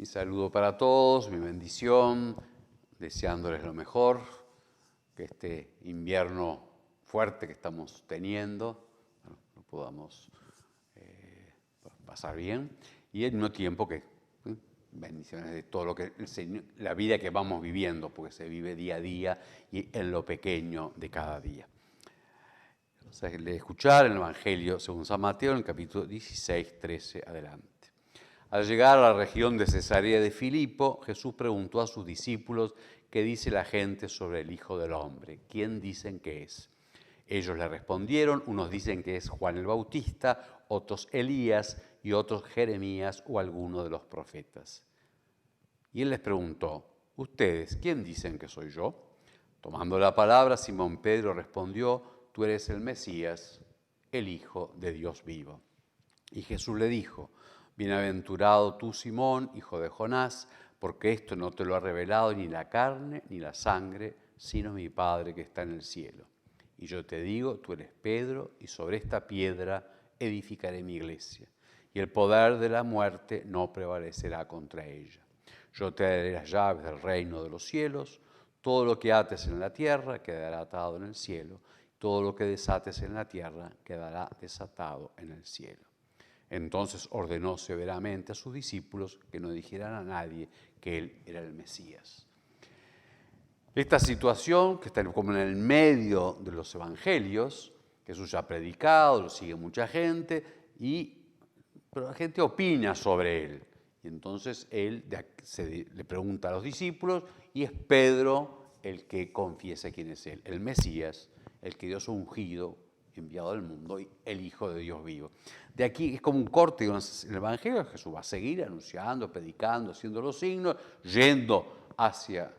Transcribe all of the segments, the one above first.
Mi saludo para todos, mi bendición, deseándoles lo mejor, que este invierno fuerte que estamos teniendo lo podamos pasar bien, y al mismo tiempo que bendiciones de todo lo que la vida que vamos viviendo, porque se vive día a día y en lo pequeño de cada día. O sea, de escuchar el Evangelio según San Mateo en el capítulo 16, 13 adelante. Al llegar a la región de Cesarea de Filipo, Jesús preguntó a sus discípulos qué dice la gente sobre el Hijo del Hombre. ¿Quién dicen que es? Ellos le respondieron, unos dicen que es Juan el Bautista, otros Elías y otros Jeremías o alguno de los profetas. Y él les preguntó, ¿ustedes quién dicen que soy yo? Tomando la palabra, Simón Pedro respondió, tú eres el Mesías, el Hijo de Dios vivo. Y Jesús le dijo, bienaventurado tú, Simón, hijo de Jonás, porque esto no te lo ha revelado ni la carne ni la sangre, sino mi Padre que está en el cielo. Y yo te digo, tú eres Pedro, y sobre esta piedra edificaré mi iglesia, y el poder de la muerte no prevalecerá contra ella. Yo te daré las llaves del reino de los cielos, todo lo que ates en la tierra quedará atado en el cielo, todo lo que desates en la tierra quedará desatado en el cielo. Entonces ordenó severamente a sus discípulos que no dijeran a nadie que él era el Mesías. Esta situación, que está como en el medio de los evangelios, Jesús ya ha predicado, lo sigue mucha gente, pero la gente opina sobre él. Y entonces él le pregunta a los discípulos y es Pedro el que confiesa quién es él, el Mesías, el que Dios ha ungido, enviado al mundo, y el Hijo de Dios vivo. De aquí es como un corte en el Evangelio. Jesús va a seguir anunciando, predicando, haciendo los signos, yendo hacia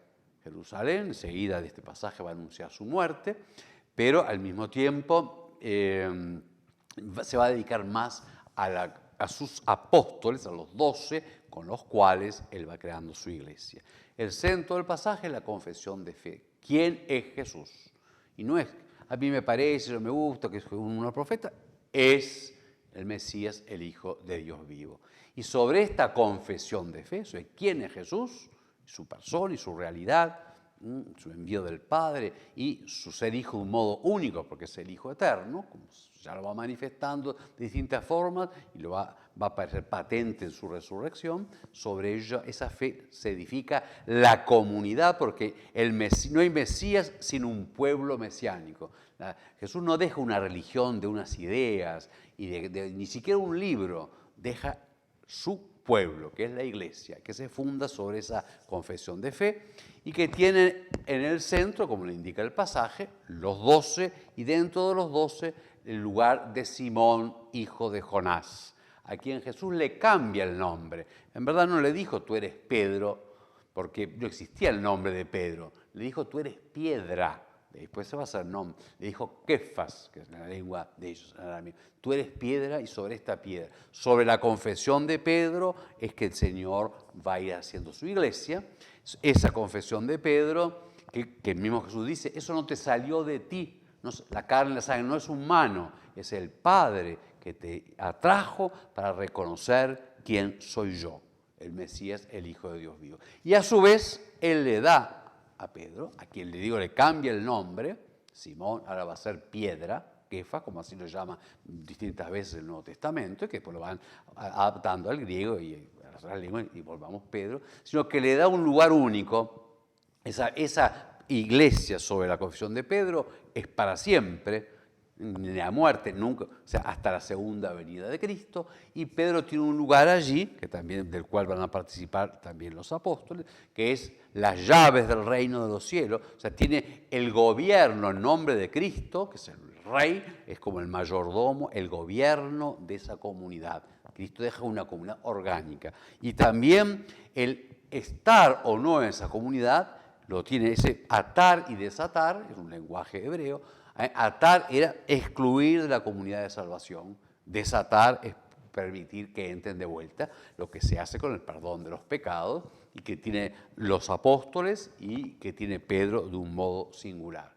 Jerusalén. Enseguida de este pasaje va a anunciar su muerte, pero al mismo tiempo se va a dedicar más a sus apóstoles, a los 12, con los cuales él va creando su iglesia. El centro del pasaje es la confesión de fe. ¿Quién es Jesús? Y no es, a mí me parece, no me gusta, que es un profeta, es el Mesías, el Hijo de Dios vivo. Y sobre esta confesión de fe, sobre quién es Jesús, su persona y su realidad, su envío del Padre y su ser hijo de un modo único, porque es el Hijo eterno, como ya lo va manifestando de distintas formas y lo va a aparecer patente en su resurrección. Sobre ella, esa fe se edifica la comunidad, porque no hay Mesías sino un pueblo mesiánico. Jesús no deja una religión de unas ideas y ni siquiera un libro, deja su pueblo, que es la iglesia, que se funda sobre esa confesión de fe y que tiene en el centro, como le indica el pasaje, los 12, y dentro de los 12 el lugar de Simón, hijo de Jonás, a quien Jesús le cambia el nombre. En verdad no le dijo tú eres Pedro, porque no existía el nombre de Pedro, le dijo tú eres piedra. Después se va a hacer nombre. Le dijo Kefas, que es la lengua de ellos, en arameo. Tú eres piedra y sobre esta piedra. Sobre la confesión de Pedro es que el Señor va a ir haciendo su iglesia. Esa confesión de Pedro, que el mismo Jesús dice, eso no te salió de ti. No, la carne y la sangre no es humano, es el Padre que te atrajo para reconocer quién soy yo, el Mesías, el Hijo de Dios vivo. Y a su vez, Él le da a Pedro, a quien le digo le cambia el nombre, Simón ahora va a ser piedra, Kefa, como así lo llama distintas veces el Nuevo Testamento, que después lo van adaptando al griego y a las otras lenguas y volvamos Pedro, sino que le da un lugar único. Esa iglesia sobre la confesión de Pedro es para siempre, ni la muerte, nunca, o sea, hasta la segunda venida de Cristo, y Pedro tiene un lugar allí, del cual van a participar también los apóstoles, que es las llaves del reino de los cielos. O sea, tiene el gobierno en nombre de Cristo, que es el rey, es como el mayordomo, el gobierno de esa comunidad. Cristo deja una comunidad orgánica. Y también el estar o no en esa comunidad lo tiene ese atar y desatar, es un lenguaje hebreo. Atar era excluir de la comunidad de salvación, desatar es permitir que entren de vuelta, lo que se hace con el perdón de los pecados y que tiene los apóstoles y que tiene Pedro de un modo singular.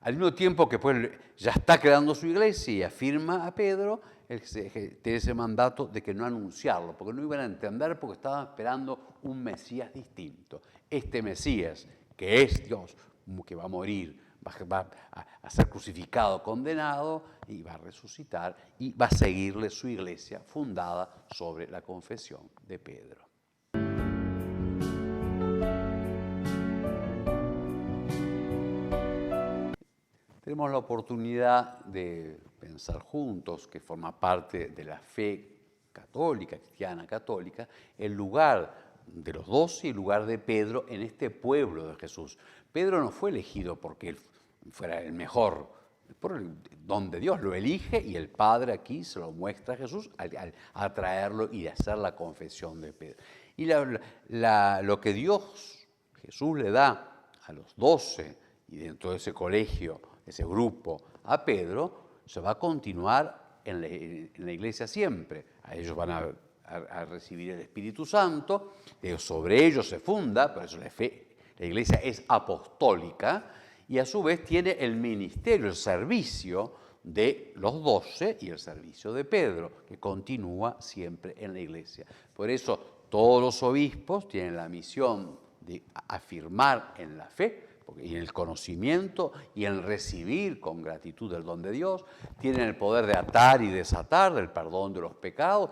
Al mismo tiempo que pues ya está creando su iglesia y afirma a Pedro, tiene ese mandato de que no anunciarlo, porque no iban a entender porque estaban esperando un Mesías distinto. Este Mesías, que es Dios, que va a morir, va a ser crucificado, condenado, y va a resucitar, y va a seguirle su iglesia fundada sobre la confesión de Pedro. Tenemos la oportunidad de pensar juntos, que forma parte de la fe católica, cristiana católica, el lugar de los 12 y el lugar de Pedro en este pueblo de Jesús. Pedro no fue elegido porque él fuera el mejor, por el don de Dios, lo elige y el Padre aquí se lo muestra a Jesús al atraerlo y hacer la confesión de Pedro. Y lo que Dios, Jesús le da a los 12 y dentro de ese colegio, ese grupo, a Pedro, se va a continuar en la iglesia siempre. A ellos van a recibir el Espíritu Santo, sobre ellos se funda, por eso la iglesia es apostólica, y a su vez tiene el ministerio, el servicio de los 12 y el servicio de Pedro, que continúa siempre en la iglesia. Por eso todos los obispos tienen la misión de afirmar en la fe, y en el conocimiento y en recibir con gratitud el don de Dios, tienen el poder de atar y desatar del perdón de los pecados.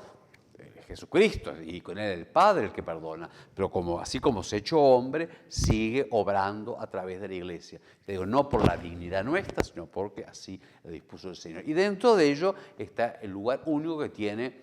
Jesucristo y con él el Padre el que perdona, pero así como se ha hecho hombre, sigue obrando a través de la iglesia. Te digo, no por la dignidad nuestra, sino porque así lo dispuso el Señor. Y dentro de ello está el lugar único que tiene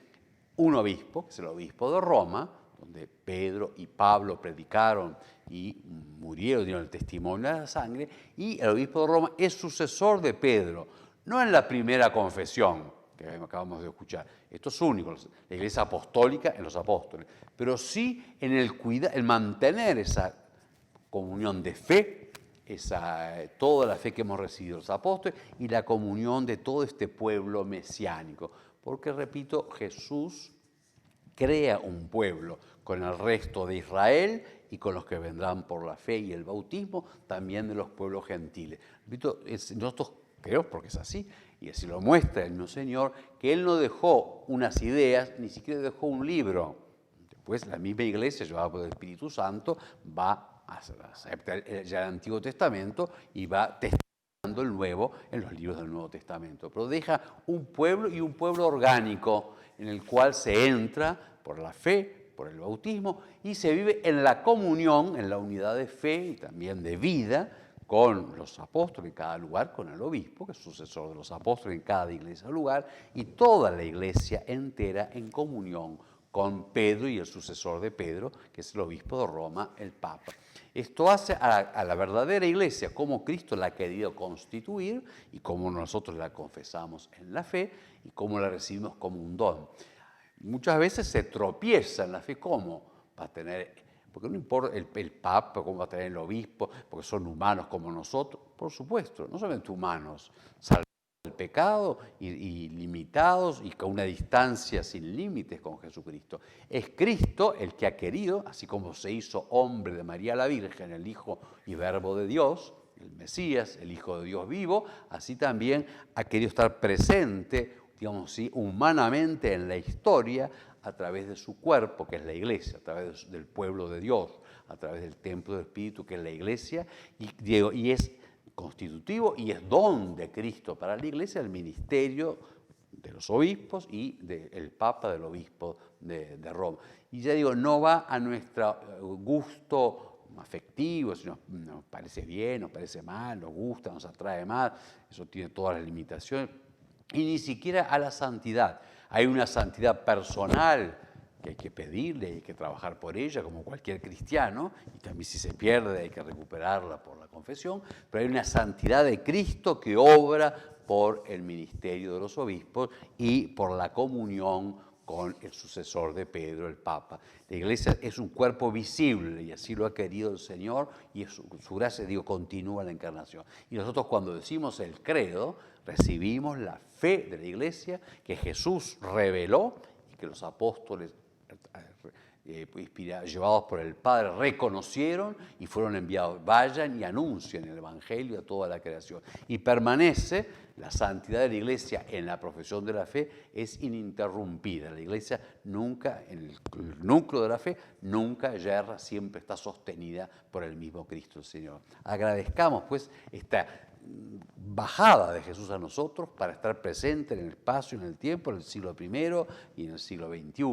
un obispo, que es el obispo de Roma, donde Pedro y Pablo predicaron y murieron, dieron el testimonio de la sangre, y el obispo de Roma es sucesor de Pedro, no en la primera confesión que acabamos de escuchar, esto es único, la iglesia apostólica en los apóstoles, pero sí en el mantener esa comunión de fe, toda la fe que hemos recibido los apóstoles y la comunión de todo este pueblo mesiánico, porque repito, Jesús crea un pueblo con el resto de Israel y con los que vendrán por la fe y el bautismo, también de los pueblos gentiles. Nosotros creo, porque es así, y así lo muestra el mismo Señor, que Él no dejó unas ideas, ni siquiera dejó un libro. Después la misma iglesia, llevada por el Espíritu Santo, va a aceptar ya el Antiguo Testamento y va testando el Nuevo en los libros del Nuevo Testamento. Pero deja un pueblo y un pueblo orgánico en el cual se entra por la fe, por el bautismo, y se vive en la comunión, en la unidad de fe y también de vida, con los apóstoles en cada lugar, con el obispo, que es sucesor de los apóstoles en cada iglesia o lugar, y toda la iglesia entera en comunión con Pedro y el sucesor de Pedro, que es el obispo de Roma, el Papa. Esto hace a la verdadera iglesia como Cristo la ha querido constituir y como nosotros la confesamos en la fe y como la recibimos como un don. Muchas veces se tropieza en la fe, ¿cómo va a tener? Porque no importa el Papa, cómo va a tener el obispo, porque son humanos como nosotros, por supuesto, no solamente humanos, salvados del pecado y limitados y con una distancia sin límites con Jesucristo. Es Cristo el que ha querido, así como se hizo hombre de María la Virgen, el Hijo y Verbo de Dios, el Mesías, el Hijo de Dios vivo, así también ha querido estar presente, digamos así, humanamente en la historia, a través de su cuerpo, que es la iglesia, a través del pueblo de Dios, a través del templo del Espíritu, que es la iglesia, y es constitutivo y es don de Cristo para la iglesia, el ministerio de los obispos y del Papa del obispo de Roma. Y ya digo, no va a nuestro gusto afectivo, si nos parece bien, nos parece mal, nos gusta, nos atrae más, eso tiene todas las limitaciones, y ni siquiera a la santidad. Hay una santidad personal que hay que pedirle, hay que trabajar por ella, como cualquier cristiano, y también si se pierde hay que recuperarla por la confesión, pero hay una santidad de Cristo que obra por el ministerio de los obispos y por la comunión con el sucesor de Pedro, el Papa. La iglesia es un cuerpo visible y así lo ha querido el Señor y su gracia, continúa en la encarnación. Y nosotros cuando decimos el credo, recibimos la fe de la iglesia que Jesús reveló y que los apóstoles llevados por el Padre, reconocieron y fueron enviados. Vayan y anuncien el Evangelio a toda la creación. Y permanece la santidad de la Iglesia en la profesión de la fe, es ininterrumpida. La Iglesia nunca, en el núcleo de la fe, nunca yerra, siempre está sostenida por el mismo Cristo el Señor. Agradezcamos pues esta bajada de Jesús a nosotros para estar presente en el espacio, en el tiempo, en el siglo I y en el siglo XXI,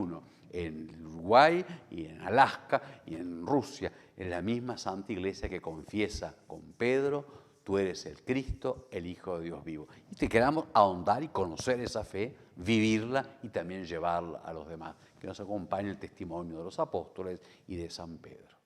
en Uruguay y en Alaska y en Rusia, en la misma Santa Iglesia que confiesa con Pedro: tú eres el Cristo, el Hijo de Dios vivo. Y te queramos ahondar y conocer esa fe, vivirla y también llevarla a los demás. Que nos acompañe el testimonio de los apóstoles y de San Pedro.